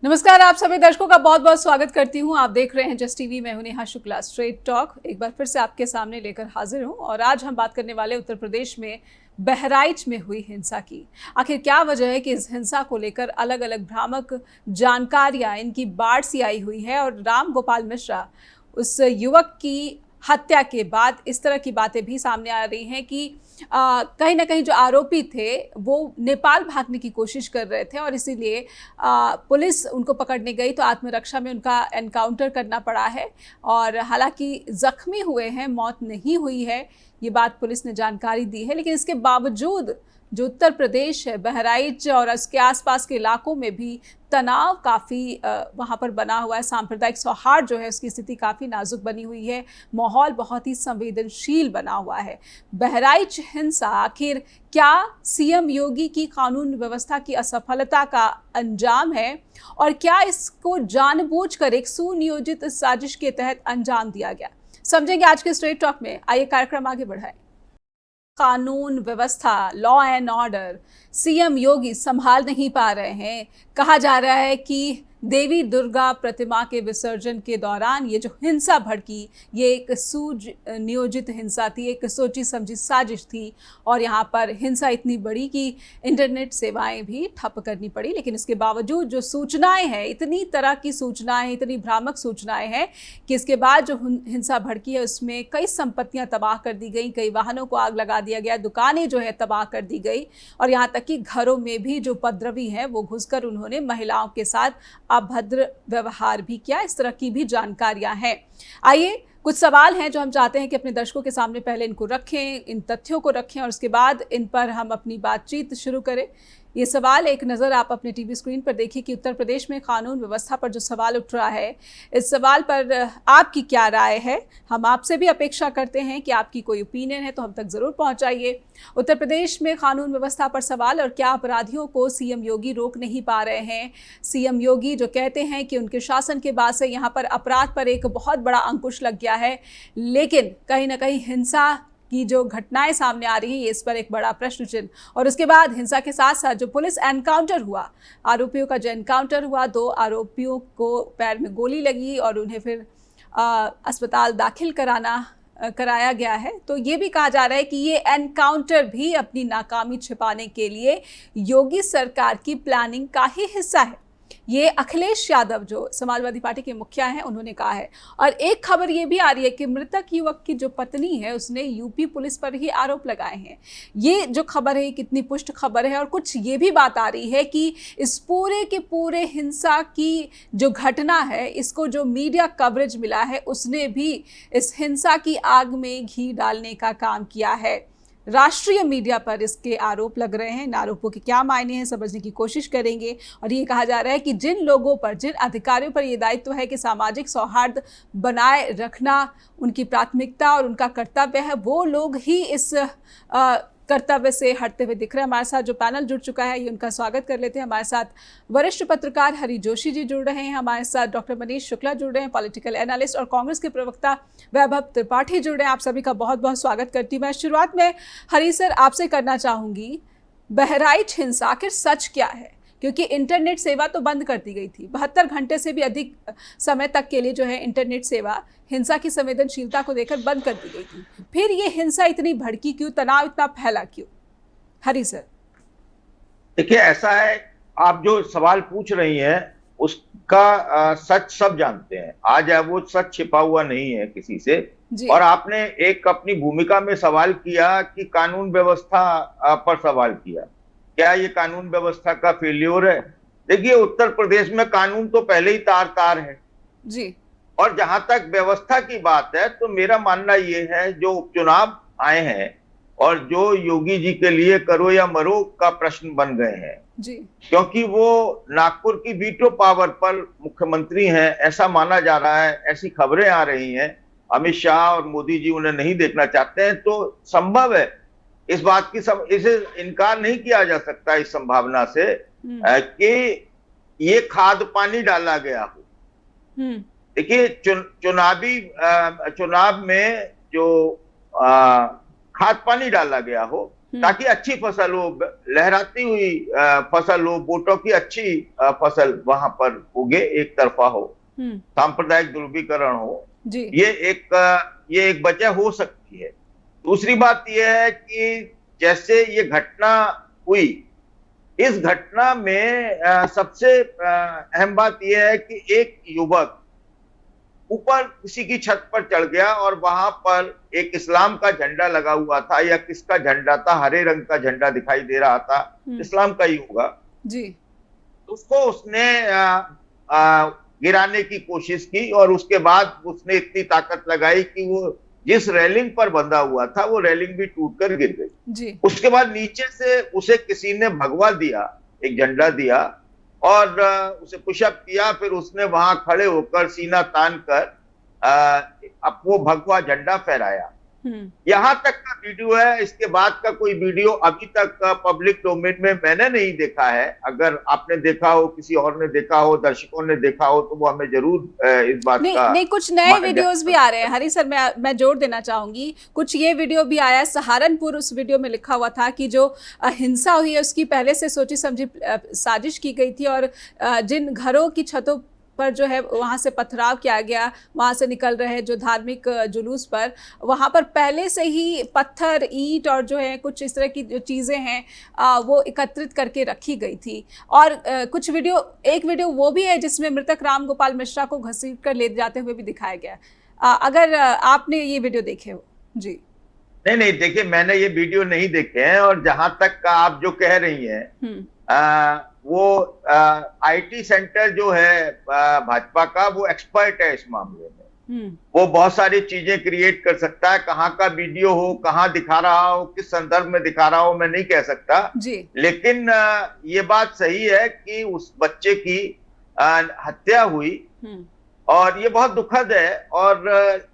नमस्कार, आप सभी दर्शकों का बहुत बहुत स्वागत करती हूं। आप देख रहे हैं जस्ट टीवी। मैं हूं नेहा शुक्ला। स्ट्रेट टॉक एक बार फिर से आपके सामने लेकर हाजिर हूं और आज हम बात करने वाले उत्तर प्रदेश में बहराइच में हुई हिंसा की। आखिर क्या वजह है कि इस हिंसा को लेकर अलग अलग भ्रामक जानकारियां इनकी बाढ़ सी आई हुई है और राम गोपाल मिश्रा उस युवक की हत्या के बाद इस तरह की बातें भी सामने आ रही हैं कि कहीं ना कहीं जो आरोपी थे वो नेपाल भागने की कोशिश कर रहे थे और इसीलिए पुलिस उनको पकड़ने गई तो आत्मरक्षा में उनका एनकाउंटर करना पड़ा है। और हालांकि जख्मी हुए हैं, मौत नहीं हुई है, ये बात पुलिस ने जानकारी दी है। लेकिन इसके बावजूद जो उत्तर प्रदेश है, बहराइच और उसके आसपास के इलाकों में भी तनाव काफ़ी वहाँ पर बना हुआ है। सांप्रदायिक सौहार्द जो है उसकी स्थिति काफ़ी नाजुक बनी हुई है। माहौल बहुत ही संवेदनशील बना हुआ है। बहराइच हिंसा आखिर क्या सीएम योगी की कानून व्यवस्था की असफलता का अंजाम है और क्या इसको जानबूझकर एक सुनियोजित साजिश के तहत अंजाम दिया गया, समझेंगे आज के स्ट्रेट टॉक में। आइए कार्यक्रम आगे बढ़ाएं। कानून व्यवस्था, लॉ एंड ऑर्डर सीएम योगी संभाल नहीं पा रहे हैं। कहा जा रहा है कि देवी दुर्गा प्रतिमा के विसर्जन के दौरान ये जो हिंसा भड़की, ये एक सुनियोजित हिंसा थी, एक सोची समझी साजिश थी और यहाँ पर हिंसा इतनी बड़ी कि इंटरनेट सेवाएं भी ठप करनी पड़ी। लेकिन इसके बावजूद जो सूचनाएं हैं, इतनी तरह की सूचनाएं, इतनी भ्रामक सूचनाएं हैं कि इसके बाद जो हिंसा भड़की है उसमें कई संपत्तियां तबाह कर दी गई, कई वाहनों को आग लगा दिया गया, दुकानें जो है तबाह कर दी गई और यहाँ तक कि घरों में भी जो उपद्रवी हैं वो घुसकर उन्होंने महिलाओं के साथ अभद्र व्यवहार भी किया। इस तरह की भी जानकारियां हैं। आइए, कुछ सवाल हैं जो हम चाहते हैं कि अपने दर्शकों के सामने पहले इनको रखें, इन तथ्यों को रखें और उसके बाद इन पर हम अपनी बातचीत शुरू करें। ये सवाल, एक नज़र आप अपने टीवी स्क्रीन पर देखिए कि उत्तर प्रदेश में कानून व्यवस्था पर जो सवाल उठ रहा है, इस सवाल पर आपकी क्या राय है। हम आपसे भी अपेक्षा करते हैं कि आपकी कोई ओपिनियन है तो हम तक ज़रूर पहुंचाइए। उत्तर प्रदेश में कानून व्यवस्था पर सवाल और क्या अपराधियों को सीएम योगी रोक नहीं पा रहे हैं। सीएम योगी जो कहते हैं कि उनके शासन के बाद से यहाँ पर अपराध पर एक बहुत बड़ा अंकुश लग गया है, लेकिन कहीं ना कहीं हिंसा की जो घटनाएं सामने आ रही है इस पर एक बड़ा प्रश्न चिन्ह। और उसके बाद हिंसा के साथ साथ जो पुलिस एनकाउंटर हुआ, आरोपियों का जो एनकाउंटर हुआ, 2 आरोपियों को पैर में गोली लगी और उन्हें फिर अस्पताल दाखिल कराया गया है। तो ये भी कहा जा रहा है कि ये एनकाउंटर भी अपनी नाकामी छिपाने के लिए योगी सरकार की प्लानिंग का ही हिस्सा है। ये अखिलेश यादव जो समाजवादी पार्टी के मुखिया हैं उन्होंने कहा है। और एक खबर ये भी आ रही है कि मृतक युवक की जो पत्नी है उसने यूपी पुलिस पर ही आरोप लगाए हैं। ये जो खबर है कितनी पुष्ट खबर है। और कुछ ये भी बात आ रही है कि इस पूरे के पूरे हिंसा की जो घटना है, इसको जो मीडिया कवरेज मिला है उसने भी इस हिंसा की आग में घी डालने का काम किया है। राष्ट्रीय मीडिया पर इसके आरोप लग रहे हैं। इन आरोपों के क्या मायने हैं समझने की कोशिश करेंगे। और ये कहा जा रहा है कि जिन लोगों पर, जिन अधिकारियों पर ये दायित्व है कि सामाजिक सौहार्द बनाए रखना उनकी प्राथमिकता और उनका कर्तव्य है, वो लोग ही इस कर्तव्य से हटते हुए दिख रहे हैं। हमारे साथ जो पैनल जुड़ चुका है ये उनका स्वागत कर लेते हैं। हमारे साथ वरिष्ठ पत्रकार हरि जोशी जी जुड़ रहे हैं, हमारे साथ डॉक्टर मनीष शुक्ला जुड़ रहे हैं, पॉलिटिकल एनालिस्ट, और कांग्रेस के प्रवक्ता वैभव त्रिपाठी जुड़ रहे हैं। आप सभी का बहुत बहुत स्वागत करती हूँ। मैं शुरुआत में हरि सर आपसे करना चाहूँगी, बहराइच हिंसा आखिर सच क्या है? क्योंकि इंटरनेट सेवा तो बंद कर दी गई थी, 72 घंटे से भी अधिक समय तक के लिए जो है इंटरनेट सेवा हिंसा की संवेदनशीलता को देखकर बंद कर दी गई थी। फिर ये हिंसा इतनी भड़की क्यों, तनाव इतना फैला क्यों? हरी सर। देखिए, ऐसा है, आप जो सवाल पूछ रही हैं उसका सच सब जानते हैं। आज वो सच छिपा हुआ नहीं है किसी से। और आपने एक अपनी भूमिका में सवाल किया कि कानून व्यवस्था पर सवाल किया, क्या ये कानून व्यवस्था का फेल्योर है? देखिए, उत्तर प्रदेश में कानून तो पहले ही तार तार है जी। और जहां तक व्यवस्था की बात है तो मेरा मानना ये है, जो उपचुनाव आए हैं और जो योगी जी के लिए करो या मरो का प्रश्न बन गए हैं जी, क्योंकि वो नागपुर की वीटो पावर पर मुख्यमंत्री हैं, ऐसा माना जा रहा है, ऐसी खबरें आ रही हैं। अमित शाह और मोदी जी उन्हें नहीं देखना चाहते हैं, तो संभव है इस बात की इसे इनकार नहीं किया जा सकता इस संभावना से कि ये खाद पानी डाला गया हो। देखिए, चुनाव में जो खाद पानी डाला गया हो, ताकि अच्छी फसल हो, लहराती हुई फसल हो, वोटों की अच्छी फसल वहां पर उगे, एक तरफा हो, सांप्रदायिक ध्रुवीकरण हो, ये एक वजह हो सकती है। दूसरी बात यह है कि जैसे ये घटना हुई, इस घटना में सबसे अहम बात यह है कि एक युवक ऊपर किसी की छत पर चढ़ गया और वहां पर एक इस्लाम का झंडा लगा हुआ था, या किसका झंडा था, हरे रंग का झंडा दिखाई दे रहा था, इस्लाम का ही होगा जी। उसको उसने गिराने की कोशिश की और उसके बाद उसने इतनी ताकत लगाई कि वो जिस रेलिंग पर बंधा हुआ था वो रेलिंग भी टूटकर गिर गई जी। उसके बाद नीचे से उसे किसी ने भगवा दिया, एक झंडा दिया और उसे पुशअप किया, फिर उसने वहां खड़े होकर सीना तान कर अब वो भगवा झंडा फहराया। यहां तक का वीडियो है, इसके बाद का कोई वीडियो अभी तक पब्लिक डोमेन में मैंने नहीं देखा है। अगर आपने देखा हो, किसी और ने देखा हो, दर्शकों ने देखा हो, तो वो हमें जरूर इस बात का नहीं, कुछ नए वीडियोस भी आ रहे हैं हरी सर। मैं जोड़ देना चाहूंगी, कुछ ये वीडियो भी आया है सहारनपुर, उस वीडियो में लिखा हुआ था कि जो हिंसा हुई है उसकी पहले से सोची समझी साजिश की गई थी और जिन घरों की छतों पर जो है वहाँ से पथराव किया गया, वहाँ से निकल रहे जो धार्मिक जुलूस पर, वहाँ पर पहले से ही पत्थर, ईंट और जो है कुछ इस तरह की जो चीज़ें हैं वो एकत्रित करके रखी गई थी। और कुछ वीडियो, एक वीडियो वो भी है जिसमें मृतक राम गोपाल मिश्रा को घसीट कर ले जाते हुए भी दिखाया गया। अगर आपने ये वीडियो देखे हो जी। नहीं, देखिए मैंने ये वीडियो नहीं देखे हैं, और जहां तक का आप जो कह रही हैं वो आईटी सेंटर जो है भाजपा का, वो एक्सपर्ट है इस मामले में। वो बहुत सारी चीजें क्रिएट कर सकता है, कहाँ का वीडियो हो, कहाँ दिखा रहा हो, किस संदर्भ में दिखा रहा हो, मैं नहीं कह सकता जी। लेकिन ये बात सही है कि उस बच्चे की हत्या हुई और ये बहुत दुखद है। और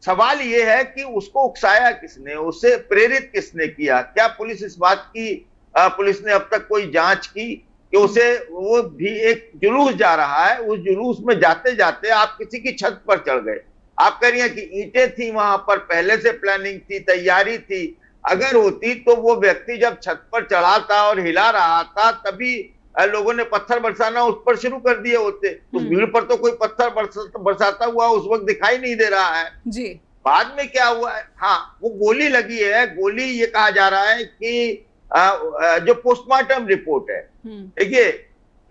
सवाल ये है कि उसको उकसाया किसने, उसे प्रेरित किसने किया? क्या पुलिस इस बात की पुलिस ने अब तक कोई जांच की कि उसे, वो भी एक जुलूस जा रहा है, उस जुलूस में जाते जाते आप किसी की छत पर चढ़ गए। आप कह रही हैं कि ईंटें थी वहां पर, पहले से प्लानिंग थी, तैयारी थी। अगर होती तो वो व्यक्ति जब छत पर चढ़ा था और हिला रहा था तभी लोगों ने पत्थर बरसाना उस पर शुरू कर दिए होते। उस भीड़ पर तो कोई पत्थर बरसाता हुआ उस वक्त दिखाई नहीं दे रहा है जी। बाद में क्या हुआ है, हाँ वो गोली लगी है। गोली, ये कहा जा रहा है कि जो पोस्टमार्टम रिपोर्ट है, देखिए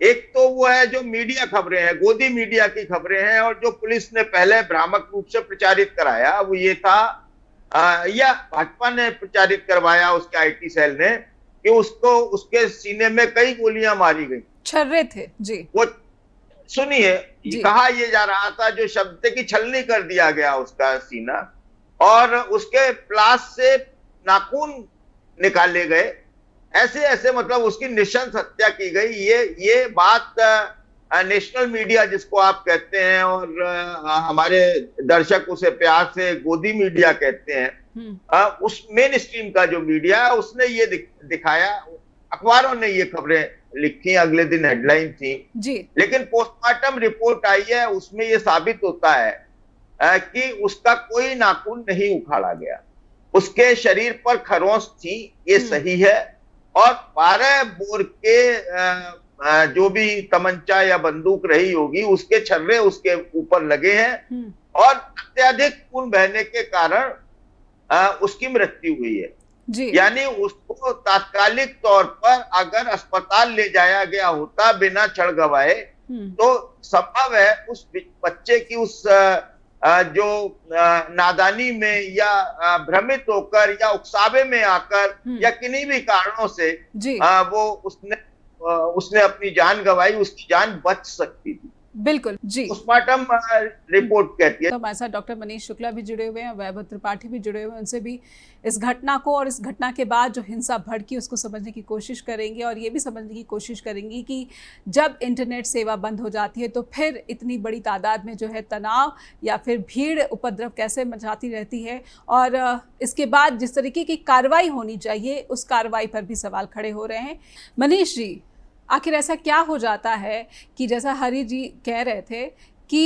एक तो वो है जो मीडिया खबरें हैं, गोदी मीडिया की खबरें हैं, और जो पुलिस ने पहले भ्रामक रूप से प्रचारित कराया वो ये था, या भाजपा ने प्रचारित करवाया उसके आईटी सेल ने, कि उसको, उसके सीने में कई गोलियां मारी गई, छर्रे थे जी। वो सुनिए, कहा यह जा रहा था जो शब्द की छलनी कर दिया गया उसका सीना, और उसके प्लास से नाखून निकाले गए, ऐसे ऐसे, मतलब उसकी निशंस हत्या की गई। ये बात नेशनल मीडिया जिसको आप कहते हैं, और हमारे दर्शक उसे प्यार से गोदी मीडिया कहते हैं, उस मेन स्ट्रीम का जो मीडिया है उसने ये दिखाया, अखबारों ने ये खबरें लिखी, अगले दिन हेडलाइन थी जी। लेकिन पोस्टमार्टम रिपोर्ट आई है, उसमें ये साबित होता है कि उसका कोई नाखून नहीं उखाड़ा गया, उसके शरीर पर खरोंच थी, ये सही है। और 12 बोर के जो भी तमंचा या बंदूक रही होगी उसके छर्रे उसके ऊपर लगे हैं, और अत्यधिक खून बहने के कारण उसकी मृत्यु हुई है जी। यानी उसको तात्कालिक तौर पर अगर अस्पताल ले जाया गया होता बिना क्षण गवाए, तो संभव है उस बच्चे की उस जो नादानी में या भ्रमित होकर या उकसावे में आकर या किन्हीं भी कारणों से वो उसने अपनी जान गंवाई, उसकी जान बच सकती थी। बिल्कुल जी, पोस्टमार्टम रिपोर्ट कहती है। तो हमारे साथ डॉक्टर मनीष शुक्ला भी जुड़े हुए हैं, वैभव त्रिपाठी भी जुड़े हुए हैं, उनसे भी इस घटना को और इस घटना के बाद जो हिंसा भड़की उसको समझने की कोशिश करेंगे, और ये भी समझने की कोशिश करेंगी कि जब इंटरनेट सेवा बंद हो जाती है तो फिर इतनी बड़ी तादाद में जो है तनाव या फिर भीड़ उपद्रव कैसे मचाती रहती है, और इसके बाद जिस तरीके की कार्रवाई होनी चाहिए उस कार्रवाई पर भी सवाल खड़े हो रहे हैं। मनीष जी, आखिर ऐसा क्या हो जाता है कि जैसा हरि जी कह रहे थे कि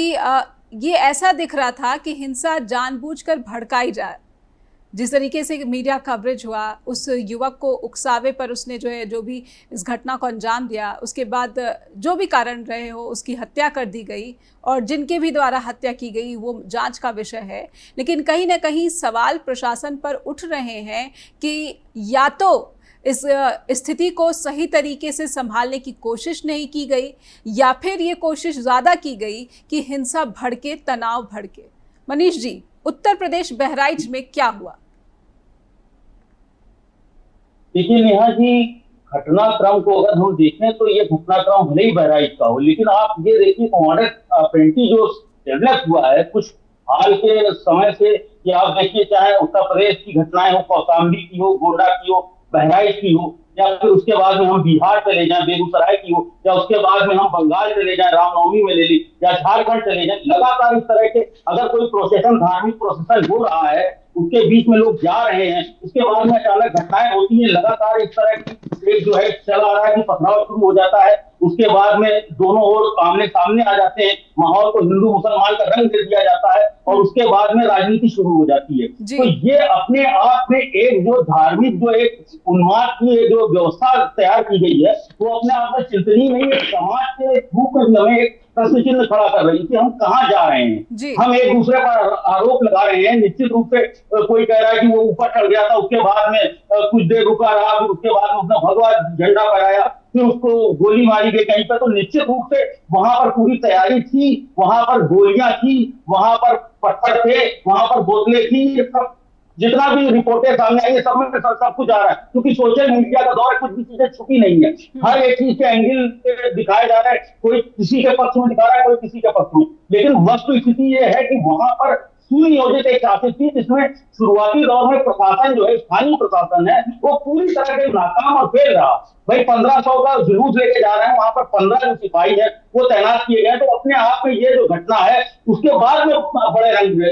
ये ऐसा दिख रहा था कि हिंसा जानबूझकर भड़काई जाए, जिस तरीके से मीडिया कवरेज हुआ, उस युवक को उकसावे पर उसने जो है जो भी इस घटना को अंजाम दिया, उसके बाद जो भी कारण रहे हो उसकी हत्या कर दी गई और जिनके भी द्वारा हत्या की गई वो जांच का विषय है। लेकिन कहीं ना कहीं सवाल प्रशासन पर उठ रहे हैं कि या तो इस स्थिति को सही तरीके से संभालने की कोशिश नहीं की गई या फिर ये कोशिश ज़्यादा की गई कि हिंसा भड़के, तनाव भड़के। मनीष जी, उत्तर प्रदेश बहराइच में क्या हुआ? देखिए नेहा जी, घटनाक्रम को अगर हम देखें तो ये घटनाक्रम भले ही बहराइच का हो, लेकिन आप ये देखिए मॉडस ऑपरेंडी जो डेवलप हुआ है कुछ हाल के समय से, कि आप देखिए चाहे उत्तर प्रदेश की घटनाएं हो, कौशाम्बी की हो, गोंडा की हो, बहराइच की हो, या फिर उसके बाद में हम बिहार चले जाएं, बेगूसराय की हो, या उसके बाद में हम बंगाल चले जाएं, रामनवमी में ले ली, या झारखंड चले जाएं, लगातार इस तरह के अगर कोई प्रोसेशन, धार्मिक प्रोसेशन हो रहा है, उसके बीच में लोग जा रहे हैं, उसके बाद में अचानक घटनाएं होती हैं, लगातार इस तरह की एक जो है चल आ रहा है कि पथराव शुरू हो जाता है, उसके बाद में दोनों ओर आमने सामने आ जाते हैं, माहौल को हिंदू मुसलमान का रंग दे दिया जाता है और उसके बाद में राजनीति शुरू हो जाती है। तो ये अपने आप में एक जो धार्मिक जो एक उन्माद की जो व्यवस्था तैयार की गई है वो अपने आप में चिंतनीय नहीं है। समाज के रूप में हमें एक प्रश्न चिन्ह खड़ा कर रही है कि हम कहाँ जा रहे हैं। हम एक दूसरे पर आरोप लगा रहे हैं। निश्चित रूप से कोई कह रहा है कि वो ऊपर चढ़ गया था, उसके बाद में कुछ देर रुका रहा, फिर उसके बाद में उसने भगवा झंडा फहराया, फिर उसको गोली मारी गई कहीं पर। तो निश्चित रूप से वहां पर पूरी तैयारी थी, वहां पर गोलियां थी, वहां पर पत्थर थे, वहां पर बोतलें थी, ये सब जितना भी रिपोर्टें सामने आई है सब में सब कुछ आ रहा है, क्योंकि सोशल मीडिया का दौर है, कुछ भी चीजें छुपी नहीं है। हर एक चीज के एंगल दिखाया जा रहा है, कोई किसी के पक्ष में दिखा रहा है, कोई किसी के पक्ष में। लेकिन वस्तु स्थिति ये है कि वहां पर सुनियोजित एक साजिश थी जिसमें शुरुआती दौर में प्रशासन जो है, स्थानीय प्रशासन है, वो पूरी तरह से नाकाम और फेल रहा। भाई 1500 का जुलूस लेके जा रहे हैं, वहां पर 15 जो सिपाही है वो तैनात किए गए, तो अपने आप में ये जो घटना है उसके बाद में बड़े रंग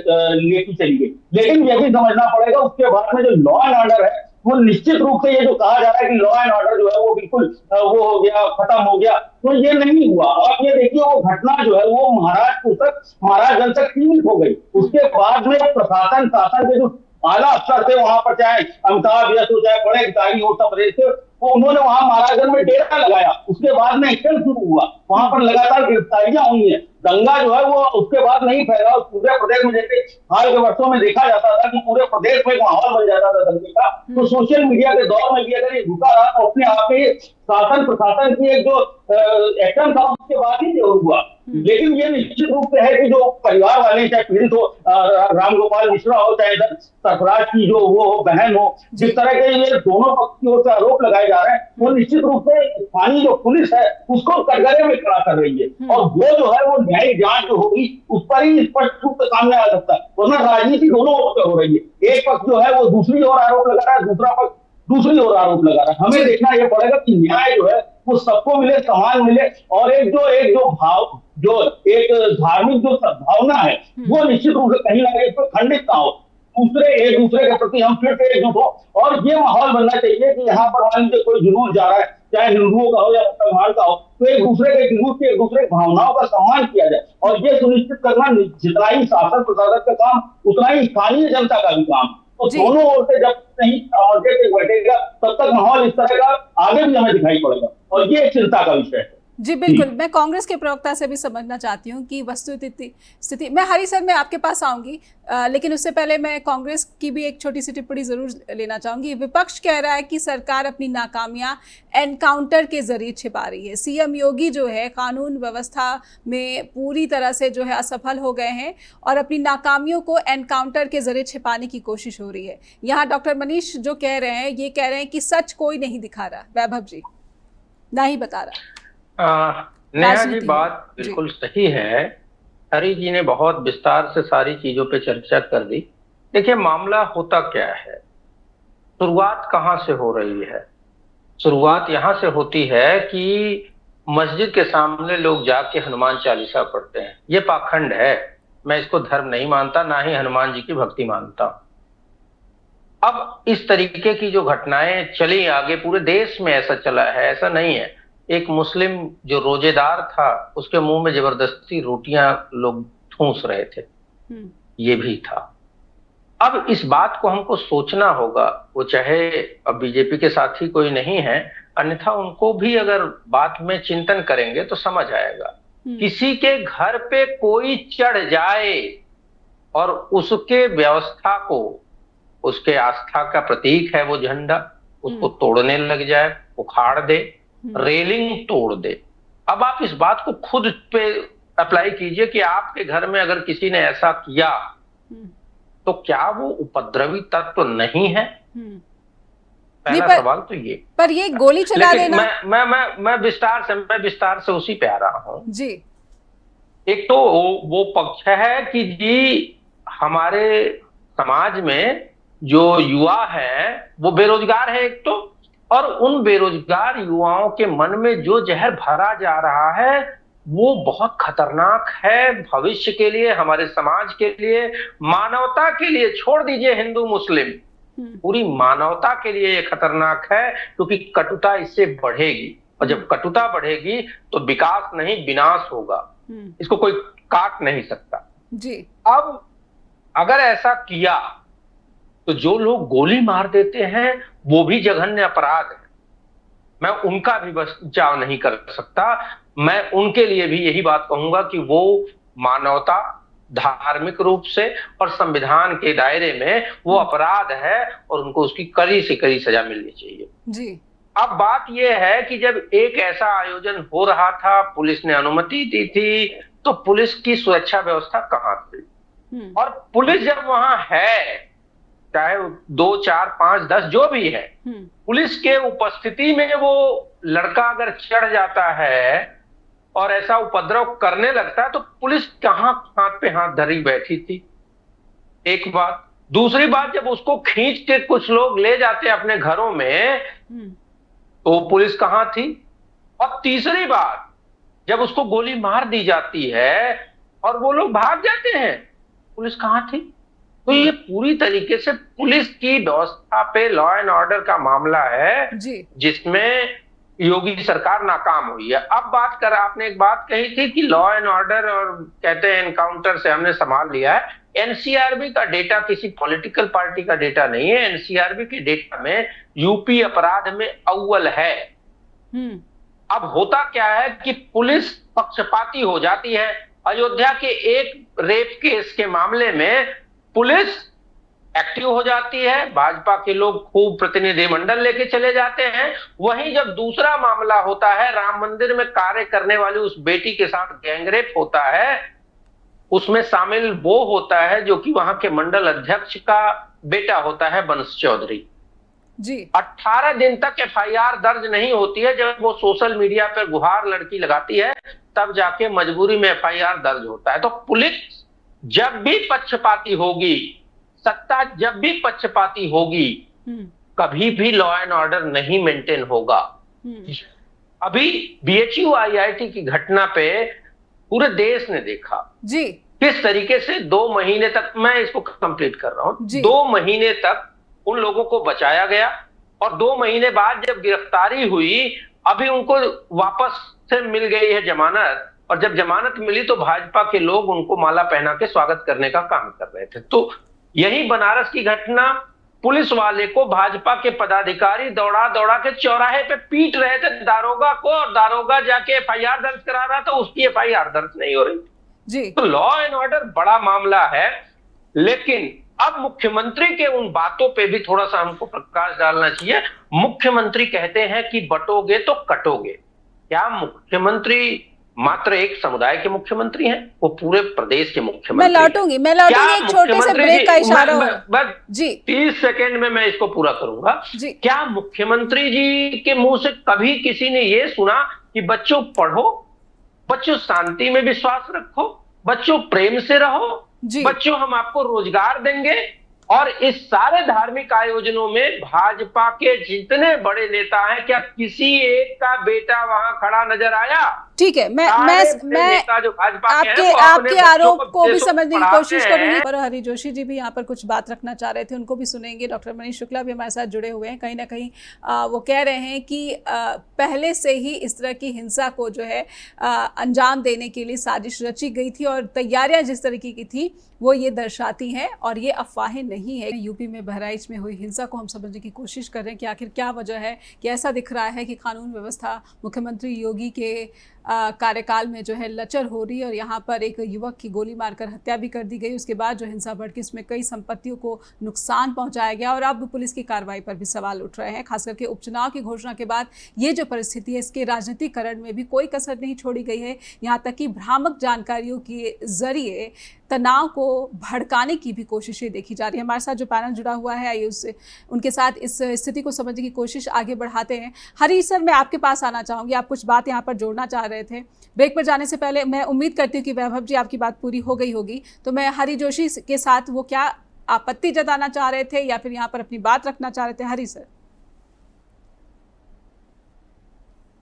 लेती चली गई। लेकिन यह भी समझना पड़ेगा उसके बाद में जो लॉ एंड ऑर्डर है वो निश्चित रूप से ये जो कहा जा रहा है कि लॉ एंड ऑर्डर जो है वो बिल्कुल वो हो गया, खत्म हो गया, तो ये नहीं हुआ। आप ये देखिए वो घटना जो है वो महाराजगंज तक सीमित हो गई। उसके बाद में प्रशासन शासन के जो आला अफसर थे वहां पर, चाहे अमिताभ यश हो, चाहे बड़े अधिकारी हो उत्तर प्रदेश के, वो उन्होंने वहां महाराजगंज में डेरा लगाया। उसके बाद में एक्शन शुरू हुआ, वहां पर लगातार गिरफ्तारियां हुई है। दंगा जो है वो उसके बाद नहीं फैला पूरे प्रदेश में, जैसे हाल के वर्षों में देखा जाता था कि पूरे प्रदेश में एक माहौल बन जाता था दंगे का। तो सोशल मीडिया के दौर में भी अगर ये रुका रहा तो अपने आप में शासन प्रशासन की एक जो एक्शन था उसके बाद ही हुआ। लेकिन ये निश्चित रूप से है कि जो परिवार वाले, चाहे पीड़ित हो, रामगोपाल मिश्रा हो, चाहे सरफराज की जो वो हो बहन हो, जिस तरह के ये दोनों पक्ष की ओर से आरोप लगाए जा रहे हैं, वो निश्चित रूप से स्थानीय जो पुलिस है उसको कटघरे में खड़ा कर रही है। और वो जो है वो न्यायिक जांच जो होगी उस पर ही स्पष्ट रूप से सामने आ सकता है। वरना राजनीति दोनों ओर से हो रही है। एक पक्ष जो है वो दूसरी ओर आरोप लगा रहा है, दूसरा पक्ष दूसरी ओर आरोप लगा रहा है। हमें देखना यह पड़ेगा कि न्याय जो है वो सबको मिले, समान मिले, और एक जो भाव, जो एक धार्मिक जो सद्भावना है वो निश्चित रूप से कहीं ना कहीं पर खंडित ना हो। एक दूसरे के प्रति हम फिर से एकजुट हो। और ये माहौल बनना चाहिए कि यहाँ पर मान लीजिए कोई जुलूस जा रहा है, चाहे हिंदुओं का हो या मुसलमान का हो, तो एक दूसरे के जुलूस की, एक दूसरे की भावनाओं का सम्मान किया जाए। और ये सुनिश्चित करना जितना ही शासन प्रशासन का काम उतना ही स्थानीय जनता का भी काम। तो दोनों ओर से जब नहीं बैठेगा तब तक माहौल इस तरह का आगे भी हमें दिखाई पड़ेगा, और ये चिंता का विषय है। जी बिल्कुल, मैं कांग्रेस के प्रवक्ता से भी समझना चाहती हूँ कि वस्तुस्थिति, मैं हरी सर मैं आपके पास आऊँगी, लेकिन उससे पहले मैं कांग्रेस की भी एक छोटी सी टिप्पणी ज़रूर लेना चाहूँगी। विपक्ष कह रहा है कि सरकार अपनी नाकामियाँ एनकाउंटर के जरिए छिपा रही है। सीएम योगी जो है कानून व्यवस्था में पूरी तरह से जो है असफल हो गए हैं और अपनी नाकामियों को एनकाउंटर के जरिए छिपाने की कोशिश हो रही है। यहाँ डॉक्टर मनीष जो कह रहे हैं ये कह रहे हैं कि सच कोई नहीं दिखा रहा, वैभव जी ना ही बता रहा। नेहा जी बात बिल्कुल सही है। हरी जी ने बहुत विस्तार से सारी चीजों पे चर्चा कर दी। देखिए मामला होता क्या है, शुरुआत कहाँ से हो रही है? शुरुआत यहाँ से होती है कि मस्जिद के सामने लोग जाके हनुमान चालीसा पढ़ते हैं। ये पाखंड है, मैं इसको धर्म नहीं मानता, ना ही हनुमान जी की भक्ति मानता। अब इस तरीके की जो घटनाएं चली आगे, पूरे देश में ऐसा चला है, ऐसा नहीं है। एक मुस्लिम जो रोजेदार था उसके मुंह में जबरदस्ती रोटियां लोग ठूंस रहे थे, ये भी था। अब इस बात को हमको सोचना होगा, वो चाहे अब बीजेपी के साथी कोई नहीं है, अन्यथा उनको भी अगर बात में चिंतन करेंगे तो समझ आएगा। किसी के घर पे कोई चढ़ जाए और उसके व्यवस्था को, उसके आस्था का प्रतीक है वो झंडा, उसको तोड़ने लग जाए, उखाड़ दे, रेलिंग तोड़ दे। अब आप इस बात को खुद पे अप्लाई कीजिए कि आपके घर में अगर किसी ने ऐसा किया तो क्या वो उपद्रवी तत्व नहीं है? पहला सवाल तो ये। पर ये गोली चला देना, मैं विस्तार से उसी पे आ रहा हूं जी। एक तो वो पक्ष है कि जी हमारे समाज में जो युवा है वो बेरोजगार है एक तो, और उन बेरोजगार युवाओं के मन में जो जहर भरा जा रहा है वो बहुत खतरनाक है भविष्य के लिए, हमारे समाज के लिए, मानवता के लिए। छोड़ दीजिए हिंदू मुस्लिम, पूरी मानवता के लिए ये खतरनाक है, क्योंकि कटुता इससे बढ़ेगी, और जब कटुता बढ़ेगी तो विकास नहीं विनाश होगा। इसको कोई काट नहीं सकता जी। अब अगर ऐसा किया तो जो लोग गोली मार देते हैं वो भी जघन्य अपराध है, मैं उनका भी बचाव नहीं कर सकता। मैं उनके लिए भी यही बात कहूंगा कि वो मानवता, धार्मिक रूप से और संविधान के दायरे में वो अपराध है और उनको उसकी कड़ी से कड़ी सजा मिलनी चाहिए जी। अब बात यह है कि जब एक ऐसा आयोजन हो रहा था, पुलिस ने अनुमति दी थी, तो पुलिस की सुरक्षा व्यवस्था कहां थी? और पुलिस जब वहां है, चाहे 2, 4, 5, 10 जो भी है, पुलिस के उपस्थिति में वो लड़का अगर चढ़ जाता है और ऐसा उपद्रव करने लगता है तो पुलिस कहां हाथ पे हाथ धरी बैठी थी? एक बात। दूसरी बात, जब उसको खींच के कुछ लोग ले जाते अपने घरों में तो पुलिस कहां थी? और तीसरी बात, जब उसको गोली मार दी जाती है और वो लोग भाग जाते हैं, पुलिस कहां थी? तो ये पूरी तरीके से पुलिस की व्यवस्था पे लॉ एंड ऑर्डर का मामला है जिसमें योगी सरकार नाकाम हुई है। अब बात कर, आपने एक बात कही थी कि लॉ एंड ऑर्डर और कहते हैं एनकाउंटर से हमने संभाल लिया है। एनसीआरबी का डेटा किसी पॉलिटिकल पार्टी का डेटा नहीं है, एनसीआरबी के डेटा में यूपी अपराध में अव्वल है। अब होता क्या है कि पुलिस पक्षपाती हो जाती है। अयोध्या के एक रेप केस के मामले में पुलिस एक्टिव हो जाती है, भाजपा के लोग खूब प्रतिनिधिमंडल लेके चले जाते हैं। वहीं जब दूसरा मामला होता है, राम मंदिर में कार्य करने वाली उस बेटी के साथ गैंगरेप होता है, उसमें शामिल वो होता है जो कि वहां के मंडल अध्यक्ष का बेटा होता है, वंश चौधरी जी। 18 दिन तक एफआईआर दर्ज नहीं होती है। जब वो सोशल मीडिया पर गुहार लड़की लगाती है तब जाके मजबूरी में एफआईआर दर्ज होता है। तो पुलिस जब भी पक्षपाती होगी, सत्ता जब भी पक्षपाती होगी, कभी भी लॉ एंड ऑर्डर नहीं मेंटेन होगा। अभी बीएचयू आईआईटी की घटना पे पूरे देश ने देखा जी किस तरीके से 2 महीने तक, मैं इसको कंप्लीट कर रहा हूं, 2 महीने तक उन लोगों को बचाया गया और 2 महीने बाद जब गिरफ्तारी हुई, अभी उनको वापस से मिल गई है जमानत, और जब जमानत मिली तो भाजपा के लोग उनको माला पहना के स्वागत करने का काम कर रहे थे। तो यही बनारस की घटना, पुलिस वाले को भाजपा के पदाधिकारी दौड़ा दौड़ा के चौराहे पे पीट रहे थे दारोगा को, और दारोगा जाके एफआईआर दर्ज करा रहा था, उसकी एफआईआर दर्ज नहीं हो रही जी। तो लॉ एंड ऑर्डर बड़ा मामला है। लेकिन अब मुख्यमंत्री के उन बातों पे भी थोड़ा सा हमको प्रकाश डालना चाहिए। मुख्यमंत्री कहते हैं कि बटोगे तो कटोगे। क्या मुख्यमंत्री मात्र एक समुदाय के मुख्यमंत्री हैं? वो पूरे प्रदेश के मुख्यमंत्री। मैं लौटूंगी एक छोटे से ब्रेक का इशारा बस जी 30 सेकेंड में मैं इसको पूरा करूंगा। क्या मुख्यमंत्री जी के मुंह से कभी किसी ने ये सुना कि बच्चों पढ़ो, बच्चों शांति में विश्वास रखो, बच्चों प्रेम से रहो, बच्चों हम आपको रोजगार देंगे? और इस सारे धार्मिक आयोजनों में भाजपा के जितने बड़े नेता हैं, क्या किसी एक का बेटा वहां खड़ा नजर आया? ठीक है, मैं आपके आरोप को भी समझने की कोशिश करूंगी। और हरि जोशी जी भी यहाँ पर कुछ बात रखना चाह रहे थे, उनको भी सुनेंगे। डॉक्टर मनीष शुक्ला भी हमारे साथ जुड़े हुए हैं। कहीं ना कहीं वो कह रहे हैं कि पहले से ही इस तरह की हिंसा को जो है अंजाम देने के लिए साजिश रची गई थी और तैयारियां जिस तरीके की थी वो ये दर्शाती हैं और ये अफवाहें नहीं है। यूपी में बहराइच में हुई हिंसा को हम समझने की कोशिश कर रहे हैं कि आखिर क्या वजह है कि ऐसा दिख रहा है कि कानून व्यवस्था मुख्यमंत्री योगी के कार्यकाल में जो है लचर हो रही है और यहाँ पर एक युवक की गोली मारकर हत्या भी कर दी गई। उसके बाद जो हिंसा भड़की, इसमें कई संपत्तियों को नुकसान पहुंचाया गया और अब पुलिस की कार्रवाई पर भी सवाल उठ रहे हैं। खास करके उपचुनाव की घोषणा के बाद ये जो परिस्थिति है, इसके राजनीतिकरण में भी कोई कसर नहीं छोड़ी गई है। यहाँ तक कि भ्रामक जानकारियों के जरिए तनाव को भड़काने की भी कोशिशें देखी जा रही है। हमारे साथ जो पैनल जुड़ा हुआ है, आइए उससे उनके साथ इस स्थिति को समझने की कोशिश आगे बढ़ाते हैं। हरी सर, मैं आपके पास आना चाहूँगी, आप कुछ बात यहाँ पर जोड़ना चाह रहे थे। ब्रेक पर जाने से पहले मैं उम्मीद करती हूँ कि वैभव जी आपकी बात पूरी हो गई होगी, तो मैं हरी जोशी के साथ वो क्या आपत्ति जताना चाह रहे थे या फिर यहाँ पर अपनी बात रखना चाह रहे थे। हरी सर,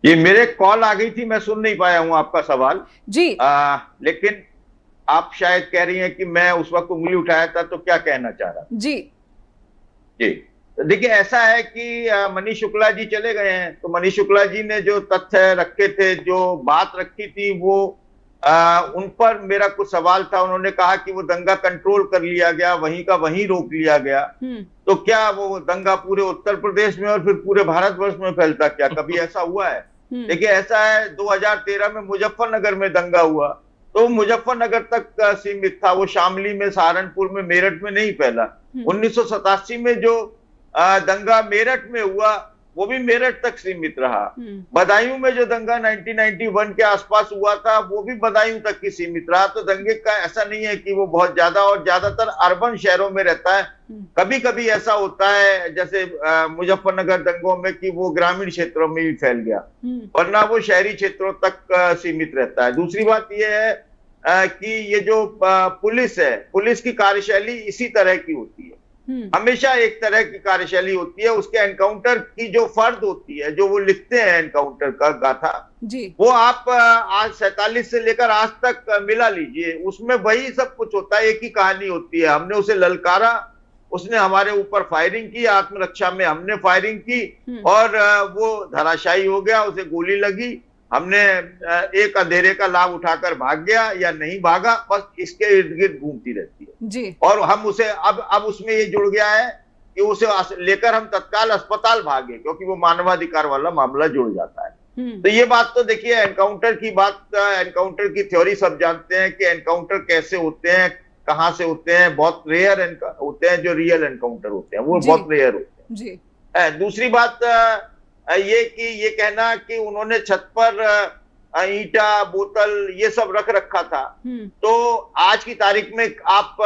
ये मेरे कॉल आ गई थी, मैं सुन नहीं पाया हूँ आपका सवाल जी। लेकिन आप शायद कह रही हैं कि मैं उस वक्त उंगली उठाया था तो क्या कहना चाह रहा जी। जी देखिए, ऐसा है कि मनीष शुक्ला जी चले गए हैं, तो मनीष शुक्ला जी ने जो तथ्य रखे थे, जो बात रखी थी, वो उन पर मेरा कुछ सवाल था। उन्होंने कहा कि वो दंगा कंट्रोल कर लिया गया, वहीं का वहीं रोक लिया गया। तो क्या वो दंगा पूरे उत्तर प्रदेश में और फिर पूरे भारतवर्ष में फैलता? क्या कभी ऐसा हुआ है? देखिए, ऐसा है, 2013 में मुजफ्फरनगर में दंगा हुआ तो मुजफ्फरनगर तक सीमित था, वो शामली में, सहारनपुर में, मेरठ में नहीं फैला। 1987 में जो दंगा मेरठ में हुआ वो भी मेरठ तक सीमित रहा। बदायूं में जो दंगा 1991 के आसपास हुआ था वो भी बदायूं तक ही सीमित रहा। तो दंगे का ऐसा नहीं है कि वो बहुत ज्यादा, और ज्यादातर अर्बन शहरों में रहता है। कभी कभी ऐसा होता है जैसे मुजफ्फरनगर दंगों में कि वो ग्रामीण क्षेत्रों में भी फैल गया, वरना वो शहरी क्षेत्रों तक सीमित रहता है। दूसरी बात यह है कि ये जो पुलिस है, पुलिस की कार्यशैली इसी तरह की होती है, हमेशा एक तरह की कार्यशैली होती है। उसके एनकाउंटर की जो फर्द होती है, जो वो लिखते हैं एनकाउंटर का गाथा जी, वो आप आज 47 से लेकर आज तक मिला लीजिए, उसमें वही सब कुछ होता है, एक ही कहानी होती है। हमने उसे ललकारा, उसने हमारे ऊपर फायरिंग की, आत्मरक्षा में हमने फायरिंग की और वो धराशायी हो गया, उसे गोली लगी, हमने एक अंधेरे का लाभ उठाकर भाग गया या नहीं भागा, बस इसके इर्द गिर्द घूमती रहती है जी। और हम उसे अब उसमें ये जुड़ गया है कि उसे लेकर हम तत्काल अस्पताल भागे, क्योंकि वो मानवाधिकार वाला मामला जुड़ जाता है। तो ये बात तो देखिए, एनकाउंटर की बात, एनकाउंटर की थ्योरी सब जानते हैं कि एनकाउंटर कैसे होते हैं, कहाँ से होते हैं। बहुत रेयर होते हैं जो रियल एनकाउंटर होते हैं, वो बहुत रेयर होते हैं जी। दूसरी बात ये कि ये कहना कि उन्होंने छत पर ईंटा, बोतल ये सब रख रखा था, तो आज की तारीख में आप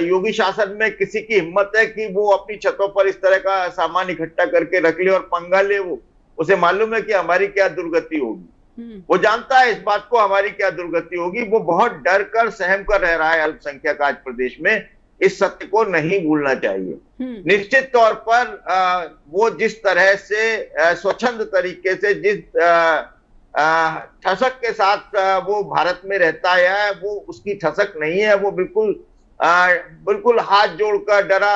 योगी शासन में किसी की हिम्मत है कि वो अपनी छतों पर इस तरह का सामान इकट्ठा करके रख ले और पंगा ले? वो उसे मालूम है कि हमारी क्या दुर्गति होगी, वो जानता है इस बात को, हमारी क्या दुर्गति होगी। वो बहुत डर कर, सहम कर रह रहा है अल्पसंख्यक आज प्रदेश में। इस सत्य को नहीं भूलना चाहिए। निश्चित तौर पर वो जिस तरह से स्वच्छंद तरीके से, जिस ठसक के साथ वो भारत में रहता है, वो उसकी ठसक नहीं है। वो बिल्कुल हाथ जोड़कर डरा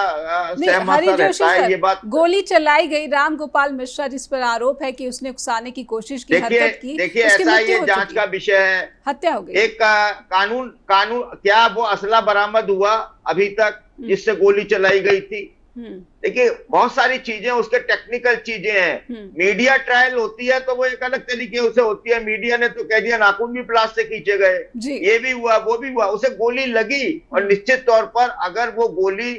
सहमा सा रहता है। ये बात, गोली चलाई गई राम गोपाल मिश्रा, जिस पर आरोप है कि उसने उकसाने की कोशिश की, हरकत की। देखिए, ऐसा ये जांच का विषय है, हत्या हो गई। एक कानून क्या वो असला बरामद हुआ अभी तक जिससे गोली चलाई गई थी? देखिए, बहुत सारी चीजें उसके टेक्निकल चीजें हैं। मीडिया ट्रायल होती है तो वो एक अलग तरीके से होती है। मीडिया ने तो कह दिया नाखून भी प्लास से खींचे गए, ये भी हुआ, वो भी हुआ, उसे गोली लगी। और निश्चित तौर पर अगर वो गोली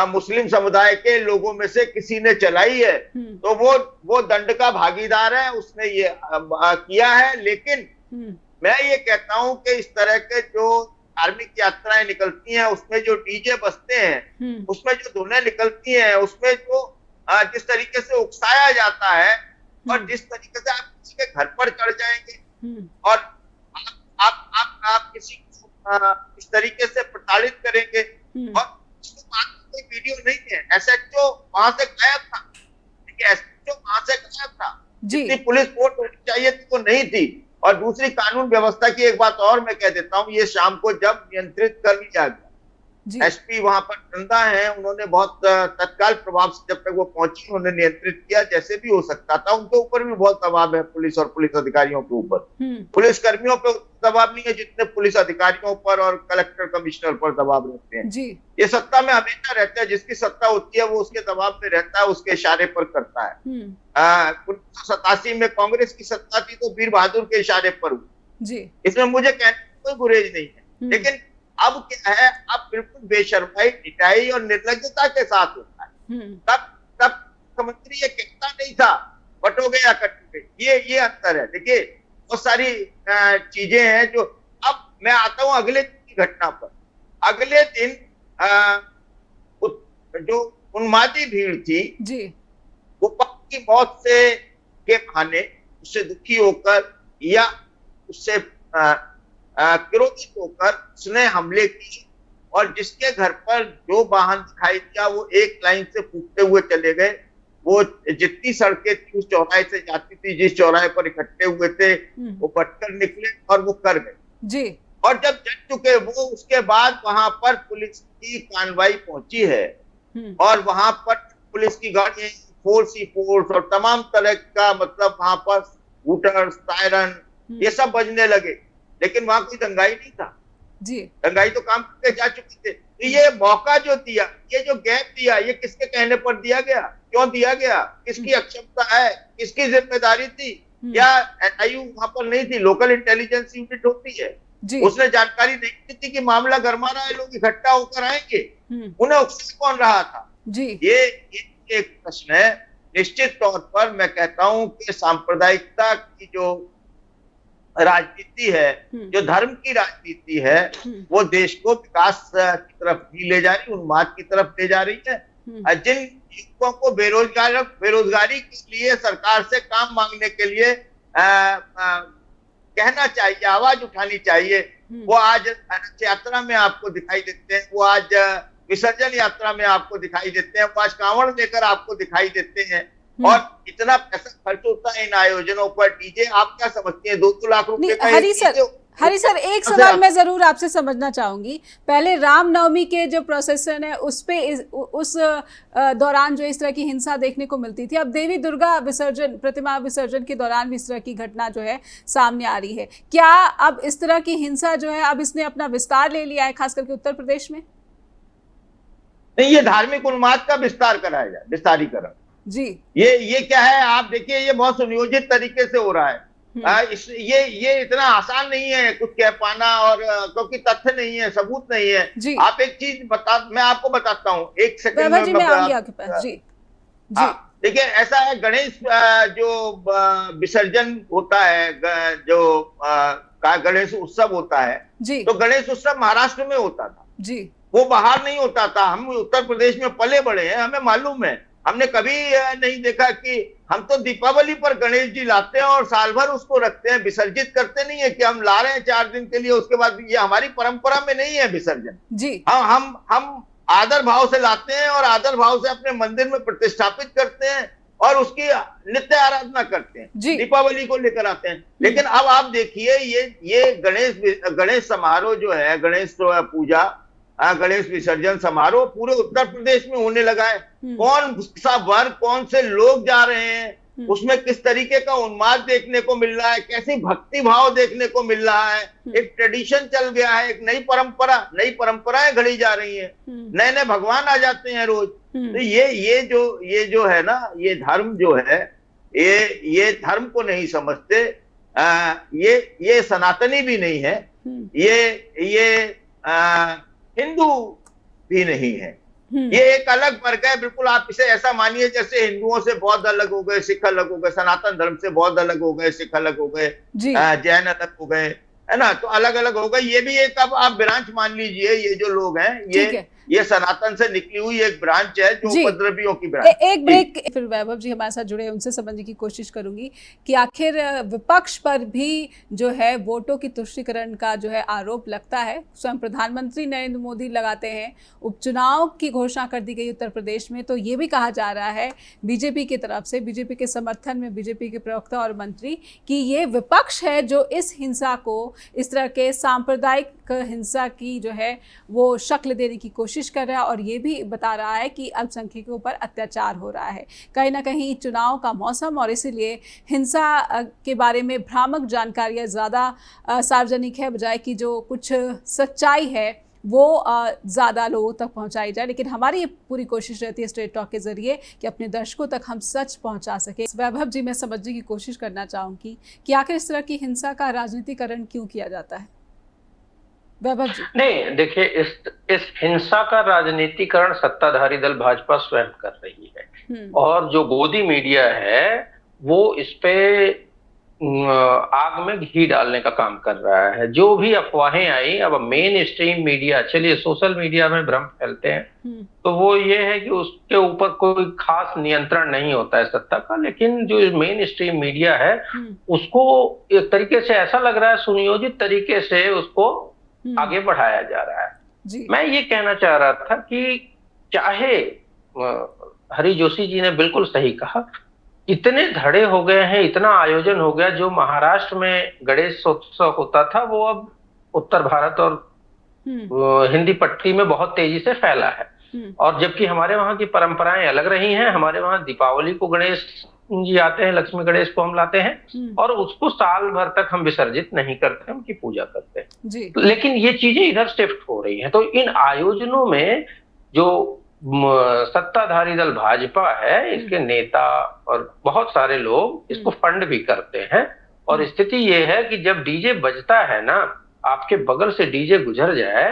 मुस्लिम समुदाय के लोगों में से किसी ने चलाई है तो वो दंड का भागीदार है, उसने ये किया है। लेकिन मैं ये कहता हूं कि इस तरह के जो धार्मिक यात्राएं निकलती हैं, उसमें जो डीजे बजते हैं, उसमें जो धुनें निकलती हैं, उसमें जो जिस तरीके से उकसाया जाता है और जिस तरीके से आप किसी के घर पर चढ़ जाएंगे और आप किसी को इस तरीके से प्रताड़ित करेंगे, और इसको बात कोई वीडियो नहीं है। एसएचओ वहां से गायब था, एसएचओ वहां से गायब था, जितनी पुलिस फोर्स होनी चाहिए थी वो नहीं थी। और दूसरी कानून व्यवस्था की एक बात और मैं कह देता हूं, ये शाम को जब नियंत्रित कर लिया गया, एसपी वहां पर नंदा है, उन्होंने बहुत तत्काल प्रभाव से जब तक वो पहुंची उन्होंने नियंत्रित किया जैसे भी हो सकता था। उनके ऊपर भी बहुत दबाव है, पुलिस और पुलिस अधिकारियों के ऊपर। पुलिस कर्मियों पे दबाव नहीं है जितने पुलिस अधिकारियों पर और कलेक्टर कमिश्नर पर दबाव रहते हैं जी। ये सत्ता में हमेशा रहता है, जिसकी सत्ता होती है वो उसके दबाव में रहता है, उसके इशारे पर करता है। 1987 में कांग्रेस की सत्ता थी तो वीर बहादुर के इशारे पर हुई जी। इसमें मुझे कहने कोई गुरेज नहीं है, लेकिन अब क्या है, अब बिल्कुल बेशर्माई, ढिठाई और निर्लज्जता के साथ होता है। तब मुख्यमंत्री ये कहता नहीं था बटोगे या कटोगे, ये अंतर है। देखिए बहुत सारी चीजें हैं जो, अब मैं आता हूं अगले दिन की घटना पर। अगले दिन जो उन्मादी भीड़ थी जी, गोपाल की मौत से के बहाने उससे दुखी होकर या उससे क्रोधित होकर उसने हमले किए और जिसके घर पर जो वाहन दिखाई दिया वो एक लाइन से फूटते हुए चले गए। वो जितनी सड़कें थी उस चौराहे से जाती थी, जिस चौराहे पर इकट्ठे हुए थे वो बटकर निकले और वो कर गए जी। और जब जट चुके वो, उसके बाद वहां पर पुलिस की कार्रवाई पहुंची है और वहां पर पुलिस की गाड़ियां, फोर्स और तमाम तरह का, मतलब वहां पर हूटर, सायरन ये सब बजने लगे, लेकिन वहां कोई दंगाई नहीं था जी। दंगाई तो काम करके जा चुके थे। तो ये मौका जो दिया, ये जो गैप दिया, ये किसके कहने पर दिया गया, क्यों दिया गया, किसकी अक्षमता है, किसकी जिम्मेदारी थी? क्या एनआईयू वहां पर नहीं थी? लोकल इंटेलिजेंस यूनिट होती है जी। उसने जानकारी नहीं थी कि मामला गरमा रहा है, लोग इकट्ठा होकर आएंगे, उन्हें उकसा कौन रहा था जी। ये एक प्रश्न है। निश्चित तौर पर मैं कहता हूं कि सांप्रदायिकता की जो राजनीति है, जो धर्म की राजनीति है, वो देश को विकास की तरफ नहीं ले जा रही, उन्माद की तरफ ले जा रही है। जिन युवकों को बेरोजगारी के लिए सरकार से काम मांगने के लिए कहना चाहिए, आवाज उठानी चाहिए, वो आज यात्रा में आपको दिखाई देते हैं, वो आज विसर्जन यात्रा में आपको दिखाई देते हैं, वो आज कांवड़ लेकर आपको दिखाई देते हैं। और इतना पैसा खर्च होता है इन आयोजनों पर, डीजे, आप क्या समझते हैं 2-2 लाख रुपए का? हरी सर एक सवाल मैं जरूर आपसे समझना चाहूंगी। पहले रामनवमी के जो प्रोसेसन है उस पे उस दौरान जो इस तरह की हिंसा देखने को मिलती थी, अब देवी दुर्गा विसर्जन, प्रतिमा विसर्जन के दौरान भी इस तरह की घटना जो है सामने आ रही है। क्या अब इस तरह की हिंसा जो है अब इसने अपना विस्तार ले लिया है, खास करके उत्तर प्रदेश में? नहीं, ये धार्मिक उन्माद का विस्तार कराया जाए, विस्तारीकरण जी। ये क्या है, आप देखिए ये बहुत सुनियोजित तरीके से हो रहा है। ये इतना आसान नहीं है कुछ कह पाना, और क्योंकि तथ्य नहीं है, सबूत नहीं है जी। आप एक चीज मैं आपको बताता हूँ, एक सेकंड में जी। देखिए ऐसा है, गणेश जो विसर्जन होता है, जो गणेश उत्सव होता है जी, तो गणेश उत्सव महाराष्ट्र में होता था जी, वो बाहर नहीं होता था। हम उत्तर प्रदेश में पले बड़े हैं, हमें मालूम है। हमने कभी नहीं देखा कि हम तो दीपावली पर गणेश जी लाते हैं और साल भर उसको रखते हैं, विसर्जित करते नहीं है कि हम ला रहे हैं 4 दिन के लिए, उसके बाद ये हमारी परंपरा में नहीं है विसर्जन जी। हम आदर भाव से लाते हैं और आदर भाव से अपने मंदिर में प्रतिष्ठापित करते हैं और उसकी नित्य आराधना करते हैं, दीपावली को लेकर आते हैं। लेकिन अब आप देखिए ये गणेश समारोह जो है, गणेश पूजा, गणेश विसर्जन समारोह पूरे उत्तर प्रदेश में होने लगा है। कौन सा वर्ग, कौन से लोग जा रहे हैं, उसमें किस तरीके का उन्माद देखने को मिल रहा है, कैसी भक्ति भाव देखने को मिल रहा है। एक ट्रेडिशन चल गया है, एक नई परंपराएं घड़ी जा रही हैं, नए नए भगवान आ जाते हैं रोज। तो ये जो है ना, ये धर्म जो है, ये धर्म को नहीं समझते, ये सनातनी भी नहीं है, ये हिंदू भी नहीं है, ये एक अलग वर्ग है। बिल्कुल आप इसे ऐसा मानिए जैसे हिंदुओं से बौद्ध अलग हो गए, सिख अलग हो गए, सनातन धर्म से बौद्ध अलग हो गए, सिख अलग हो गए, जैन अलग हो गए, है ना, तो अलग अलग हो गए। ये भी एक, अब आप ब्रांच मान लीजिए, ये जो लोग हैं ये सनातन से निकली हुई एक ब्रांच है जो उपद्रवियों की ब्रांच। एक ब्रेक, फिर वैभव जी हमारे साथ जुड़े, उनसे समझने की कोशिश करूंगी कि आखिर विपक्ष पर भी जो है वोटों की तुष्टीकरण का जो है आरोप लगता है। स्वयं प्रधानमंत्री नरेंद्र मोदी लगाते हैं। उपचुनाव की घोषणा कर दी गई उत्तर प्रदेश में, तो ये भी कहा जा रहा है बीजेपी की तरफ से, बीजेपी के समर्थन में बीजेपी के प्रवक्ता और मंत्री, कि ये विपक्ष है जो इस हिंसा को, इस तरह के सांप्रदायिक हिंसा की जो है वो शक्ल देने की कोशिश कर रहा है, और ये भी बता रहा है कि अल्पसंख्यकों पर अत्याचार हो रहा है। कहीं ना कहीं चुनाव का मौसम और इसीलिए हिंसा के बारे में भ्रामक जानकारियां ज़्यादा सार्वजनिक है, बजाय कि जो कुछ सच्चाई है वो ज़्यादा लोगों तक पहुंचाई जाए। लेकिन हमारी ये पूरी कोशिश रहती है स्ट्रेट टॉक के ज़रिए कि अपने दर्शकों तक हम सच पहुंचा सके। वैभव जी, मैं समझने की कोशिश करना चाहूँगी कि आखिर इस तरह की हिंसा का राजनीतिकरण क्यों किया जाता है? वैभव जी। नहीं, देखिए, इस हिंसा का राजनीतिकरण सत्ताधारी दल भाजपा स्वयं कर रही है, और जो गोदी मीडिया है वो इस पे आग में घी डालने का काम कर रहा है। जो भी अफवाहें आई, अब मेन स्ट्रीम मीडिया, चलिए सोशल मीडिया में भ्रम फैलते हैं, तो वो ये है कि उसके ऊपर कोई खास नियंत्रण नहीं होता है सत्ता का, लेकिन जो मेन स्ट्रीम मीडिया है उसको एक तरीके से ऐसा लग रहा है सुनियोजित तरीके से उसको आगे बढ़ाया जा रहा है। मैं ये कहना चाह रहा था कि चाहे हरि जोशी जी ने बिल्कुल सही कहा, इतने धड़े हो गए हैं, इतना आयोजन हो गया। जो महाराष्ट्र में गणेश उत्सव होता था वो अब उत्तर भारत और हिंदी पट्टी में बहुत तेजी से फैला है, और जबकि हमारे वहां की परंपराएं अलग रही हैं। हमारे वहां दीपावली को गणेश जी आते हैं, लक्ष्मी गणेश को हम लाते हैं, और उसको साल भर तक हम विसर्जित नहीं करते, उनकी पूजा करते हैं जी। लेकिन ये चीजें इधर शिफ्ट हो रही हैं। तो इन आयोजनों में जो सत्ताधारी दल भाजपा है, इसके नेता और बहुत सारे लोग इसको फंड भी करते हैं, और स्थिति ये है कि जब डीजे बजता है ना, आपके बगल से डीजे गुजर जाए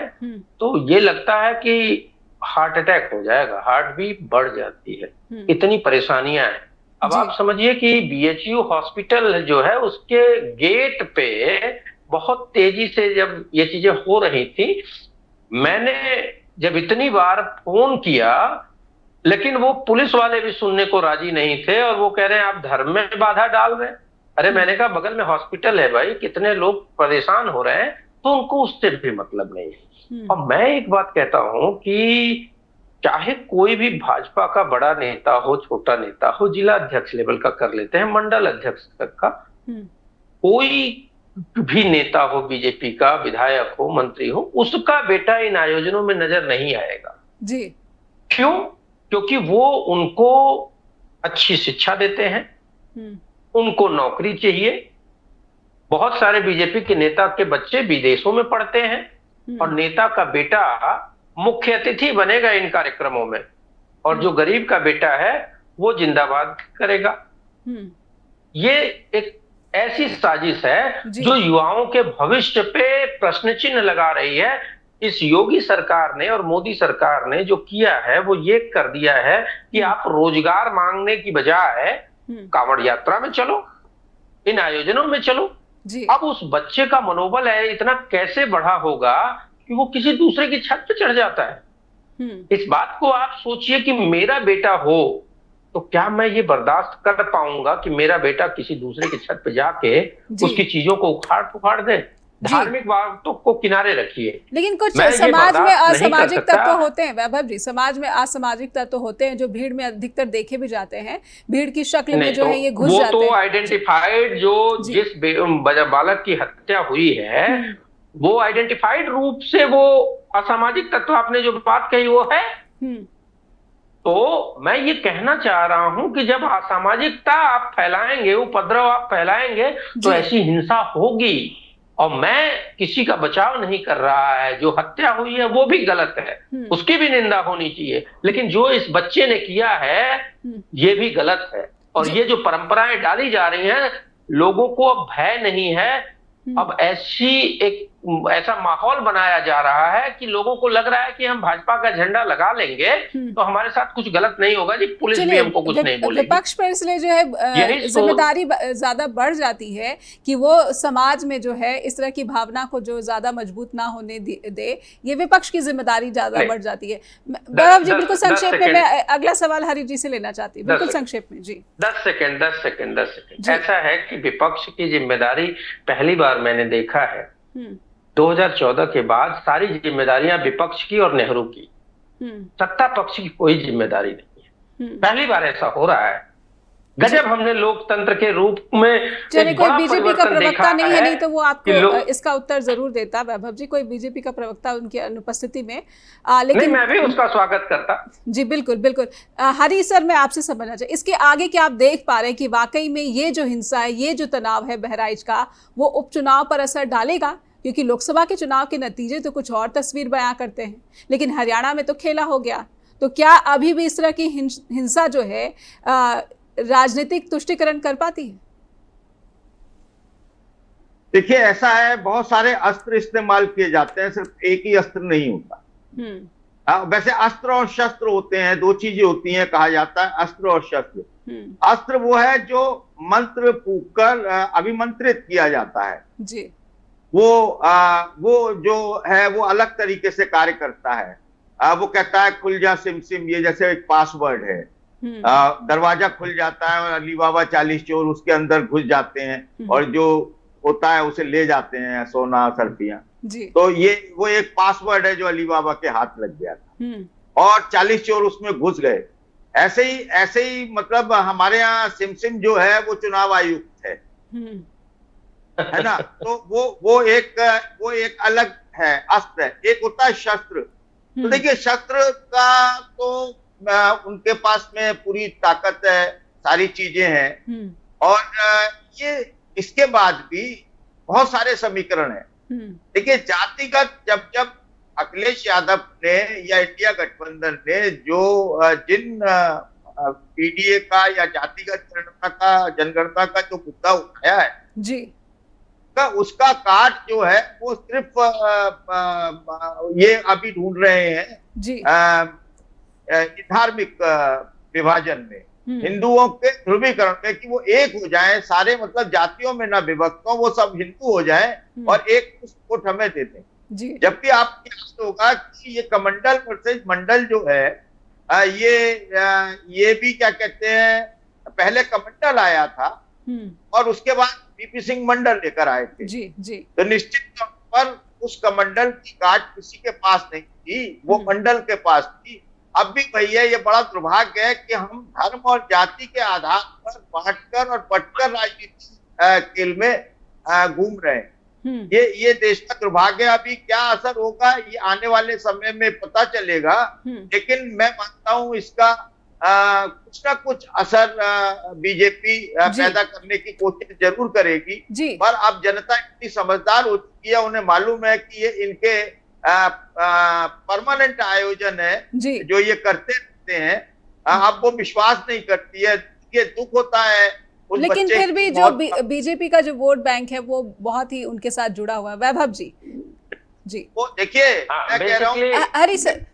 तो ये लगता है कि हार्ट अटैक हो जाएगा, हार्ट बीट बढ़ जाती है, इतनी परेशानियां हैं। अब आप समझिए कि बीएचयू हॉस्पिटल जो है उसके गेट पे बहुत तेजी से जब ये चीजें हो रही थी, मैंने जब इतनी बार फोन किया, लेकिन वो पुलिस वाले भी सुनने को राजी नहीं थे, और वो कह रहे हैं आप धर्म में बाधा डाल रहे हैं। अरे मैंने कहा बगल में हॉस्पिटल है भाई, कितने लोग परेशान हो रहे हैं, तो उनको उससे भी मतलब नहीं है। और मैं एक बात कहता हूं कि चाहे कोई भी भाजपा का बड़ा नेता हो, छोटा नेता हो, जिला अध्यक्ष लेवल का कर लेते हैं, मंडल अध्यक्ष तक का, कोई भी नेता हो, बीजेपी का विधायक हो, मंत्री हो, उसका बेटा इन आयोजनों में नजर नहीं आएगा जी। क्यों? क्योंकि वो उनको अच्छी शिक्षा देते हैं, उनको नौकरी चाहिए। बहुत सारे बीजेपी के नेता के बच्चे विदेशों में पढ़ते हैं, और नेता का बेटा मुख्य अतिथि बनेगा इन कार्यक्रमों में, और जो गरीब का बेटा है वो जिंदाबाद करेगा। ये एक ऐसी साजिश है जो युवाओं के भविष्य पे प्रश्न चिन्ह लगा रही है। इस योगी सरकार ने और मोदी सरकार ने जो किया है वो ये कर दिया है कि आप रोजगार मांगने की बजाय कांवड़ यात्रा में चलो, इन आयोजनों में चलो। अब उस बच्चे का मनोबल है इतना कैसे बढ़ा होगा कि वो किसी दूसरे की छत पे चढ़ जाता है। इस बात को आप सोचिए कि मेरा बेटा हो तो क्या मैं ये बर्दाश्त कर पाऊंगा कि मेरा बेटा किसी दूसरे की छत पे जाके उसकी चीजों को उखाड़ दे। धार्मिक बातों को किनारे रखिए, लेकिन कुछ समाज में असामाजिक तत्व होते हैं वैभव जी, समाज में असामाजिक तत्व होते हैं जो भीड़ में अधिकतर देखे भी जाते हैं, भीड़ की शक्ल में जो है ये घुस जाते हैं। वो तो आइडेंटिफाइड, जो जिस बालक की हत्या हुई है वो आइडेंटिफाइड रूप से वो असामाजिक तत्व, आपने जो बात कही वो है। तो मैं ये कहना चाह रहा हूं कि जब असामाजिकता आप फैलाएंगे, उपद्रव आप फैलाएंगे, तो ऐसी हिंसा होगी। और मैं किसी का बचाव नहीं कर रहा है, जो हत्या हुई है वो भी गलत है, उसकी भी निंदा होनी चाहिए, लेकिन जो इस बच्चे ने किया है ये भी गलत है। और ये जो परंपराएं डाली जा रही हैं, लोगों को अब भय नहीं है। अब ऐसी एक ऐसा माहौल बनाया जा रहा है कि लोगों को लग रहा है कि हम भाजपा का झंडा लगा लेंगे तो हमारे साथ कुछ गलत नहीं होगा जी, पुलिस भी हमको कुछ नहीं बोलेगी। विपक्ष पर इसलिए जो है जिम्मेदारी ज्यादा बढ़ जाती है कि वो समाज में जो है इस तरह की भावना को जो ज्यादा मजबूत ना होने दे, ये विपक्ष की जिम्मेदारी ज्यादा बढ़ जाती है। वैभव जी बिल्कुल संक्षेप में, मैं अगला सवाल हरि जी से लेना चाहती हूँ, बिल्कुल संक्षेप में जी। 10 सेकंड। ऐसा है कि विपक्ष की जिम्मेदारी पहली बार मैंने देखा है 2014 के बाद सारी जिम्मेदारियां विपक्ष की और नेहरू की, सत्ता पक्ष की कोई जिम्मेदारी नहीं है। पहली बार ऐसा हो रहा है। गजब हमने लोकतंत्र के रूप में चलिए, कोई बीजेपी का प्रवक्ता नहीं है, नहीं तो वो आपको इसका उत्तर जरूर देता। वैभव जी, कोई बीजेपी का प्रवक्ता उनकी अनुपस्थिति में, लेकिन मैं भी उसका स्वागत करता। जी बिल्कुल बिल्कुल। हरी सर, मैं आपसे समझना चाहिए इसके आगे क्या आप देख पा रहे हैं कि वाकई में ये जो हिंसा है, ये जो तनाव है बहराइच का, वो उपचुनाव पर असर डालेगा? क्योंकि लोकसभा के चुनाव के नतीजे तो कुछ और तस्वीर बयां करते हैं, लेकिन हरियाणा में तो खेला हो गया। तो क्या अभी भी इस तरह की हिंसा जो है राजनीतिक तुष्टिकरण कर पाती है? देखिए, ऐसा है, बहुत सारे अस्त्र इस्तेमाल किए जाते हैं, सिर्फ एक ही अस्त्र नहीं होता। वैसे अस्त्र और शस्त्र होते हैं, दो चीजें होती हैं, कहा जाता है अस्त्र और शस्त्र। अस्त्र वो है जो मंत्र फूंककर अभिमंत्रित किया जाता है जी। वो जो है वो अलग तरीके से कार्य करता है। वो कहता है खुल जा सिम सिम, ये जैसे एक पासवर्ड है। दरवाजा खुल जाता है और अली बाबा 40 चोर उसके अंदर घुस जाते हैं और जो होता है उसे ले जाते हैं, सोना सर्फियां। तो ये वो एक पासवर्ड है जो अली बाबा के हाथ लग गया था और 40 चोर उसमें घुस गए। ऐसे ही मतलब हमारे यहाँ सिम सिम जो है वो चुनाव आयुक्त है ना। तो वो एक अलग है, अस्त्र है। एक होता है शस्त्र। तो देखिए, शस्त्र का तो उनके पास में पूरी ताकत है, सारी चीजें हैं और ये इसके बाद भी बहुत सारे समीकरण हैं। देखिए, जातिगत जब अखिलेश यादव ने या इंडिया गठबंधन ने जो जिन पीडीए का या जातिगत जनगणना का जो मुद्दा उठाया है जी, उसका काट जो है वो सिर्फ ये अभी ढूंढ रहे हैं जी धार्मिक विभाजन में, हिंदुओं के ध्रुवीकरण में, कि वो एक हो जाएं, सारे मतलब जातियों में ना विभक्त हो, वो सब हिंदू हो जाएं और एक वोट हमें दे दें। जबकि आपको याद होगा कि ये कमंडल वर्सेस मंडल जो है, ये भी क्या कहते हैं, पहले कमंडल आया था और उसके बाद बीपी सिंह मंडल लेकर आए थे जी। तो निश्चित तौर पर उस कमंडल की काट किसी के पास नहीं थी, वो मंडल के पास थी। अब भी भैया ये बड़ा दुर्भाग्य है कि हम धर्म और जाति के आधार पर बांटकर और बंटकर राजनीति खेल में घूम रहे हैं। ये देश का दुर्भाग्य। अभी क्या असर होगा ये आने वाले समय में पता चलेगा, लेकिन मैं मानता हूं इसका कुछ ना कुछ असर बीजेपी पैदा करने की कोशिश जरूर करेगी। पर अब जनता इतनी समझदार हो चुकी है, उन्हें मालूम है कि ये इनके परमानेंट आयोजन है जो ये करते रहते हैं। अब वो विश्वास नहीं करती है, ये दुख होता है। लेकिन फिर भी जो बीजेपी का जो वोट बैंक है वो बहुत ही उनके साथ जुड़ा हुआ है। वैभव जी वो देखिए, मैं कह रहा हूँ हरी सर,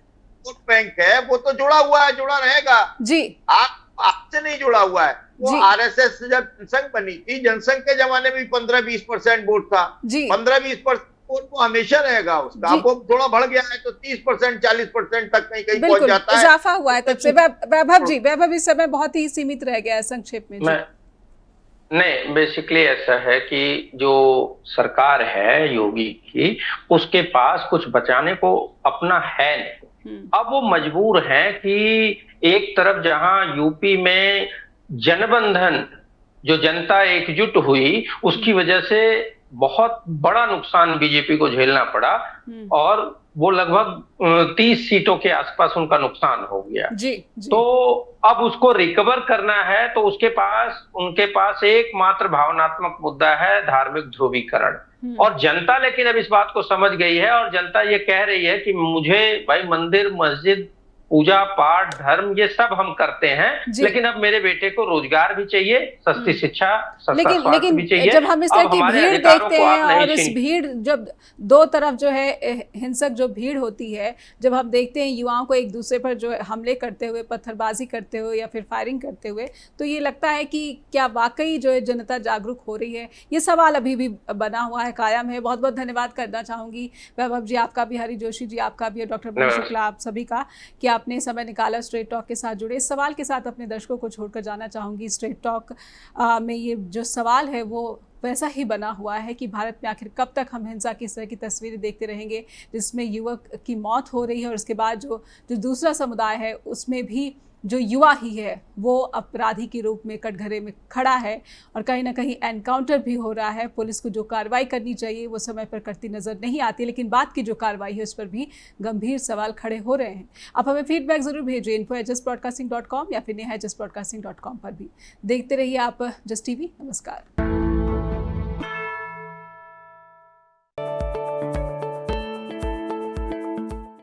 वोट बैंक है वो तो जुड़ा हुआ है, जुड़ा रहेगा जी। आपसे नहीं जुड़ा हुआ है। वो आरएसएस जब जनसंघ बनी थी, जनसंघ के जमाने में 15-20% वोट था। 15-20% वोट वो हमेशा रहेगा उसका। अब वो थोड़ा बढ़ गया है तो 30%, 40% तक कहीं पहुंच जाता है, इजाफा हुआ है तब से। वैभव इस समय बहुत ही सीमित रह गया है, संक्षेप में नहीं, बेसिकली ऐसा है कि जो सरकार है योगी की, उसके पास कुछ बचाने को अपना है नहीं। अब वो मजबूर हैं कि एक तरफ जहां यूपी में जनबंधन, जो जनता एकजुट हुई, उसकी वजह से बहुत बड़ा नुकसान बीजेपी को झेलना पड़ा और वो लगभग 30 सीटों के आसपास उनका नुकसान हो गया जी। तो अब उसको रिकवर करना है तो उनके पास एकमात्र भावनात्मक मुद्दा है धार्मिक ध्रुवीकरण। और जनता लेकिन अब इस बात को समझ गई है और जनता ये कह रही है कि मुझे भाई मंदिर मस्जिद पूजा पाठ धर्म ये सब हम करते हैं, लेकिन अब मेरे बेटे को रोजगार भी चाहिए, सस्ती शिक्षा, सस्ता स्वास्थ्य भी चाहिए। जब हम इस तरह की भीड़ देखते हैं और इस भीड़ जब दो तरफ जो है हिंसक जो भीड़ होती है, जब हम देखते हैं युवाओं को एक दूसरे पर जो हमले करते हुए, पत्थरबाजी करते हुए या फिर फायरिंग करते हुए, तो ये लगता है कि क्या वाकई जो है जनता जागरूक हो रही है? ये सवाल अभी भी बना हुआ है, कायम है। बहुत बहुत धन्यवाद करना चाहूँगी वैभव जी आपका भी, हरि जोशी जी आपका भी, डॉक्टर मनीष शुक्ला आप सभी का कि आपने समय निकाला स्ट्रेट टॉक के साथ जुड़े। इस सवाल के साथ अपने दर्शकों को छोड़कर जाना चाहूँगी। स्ट्रेट टॉक में ये जो सवाल है वो वैसा ही बना हुआ है कि भारत में आखिर कब तक हम हिंसा की इस तरह की तस्वीरें देखते रहेंगे, जिसमें युवक की मौत हो रही है और उसके बाद जो दूसरा समुदाय है उसमें भी जो युवा ही है वो अपराधी के रूप में कटघरे में खड़ा है और कहीं ना कहीं एनकाउंटर भी हो रहा है। पुलिस को जो कार्रवाई करनी चाहिए वो समय पर करती नजर नहीं आती, लेकिन बात की जो कार्रवाई है उस पर भी गंभीर सवाल खड़े हो रहे हैं। आप हमें फीडबैक जरूर भेजिए info@justbroadcasting.com या फिर neha@justbroadcasting.com पर भी। देखते रहिए आप जस्ट टीवी। नमस्कार।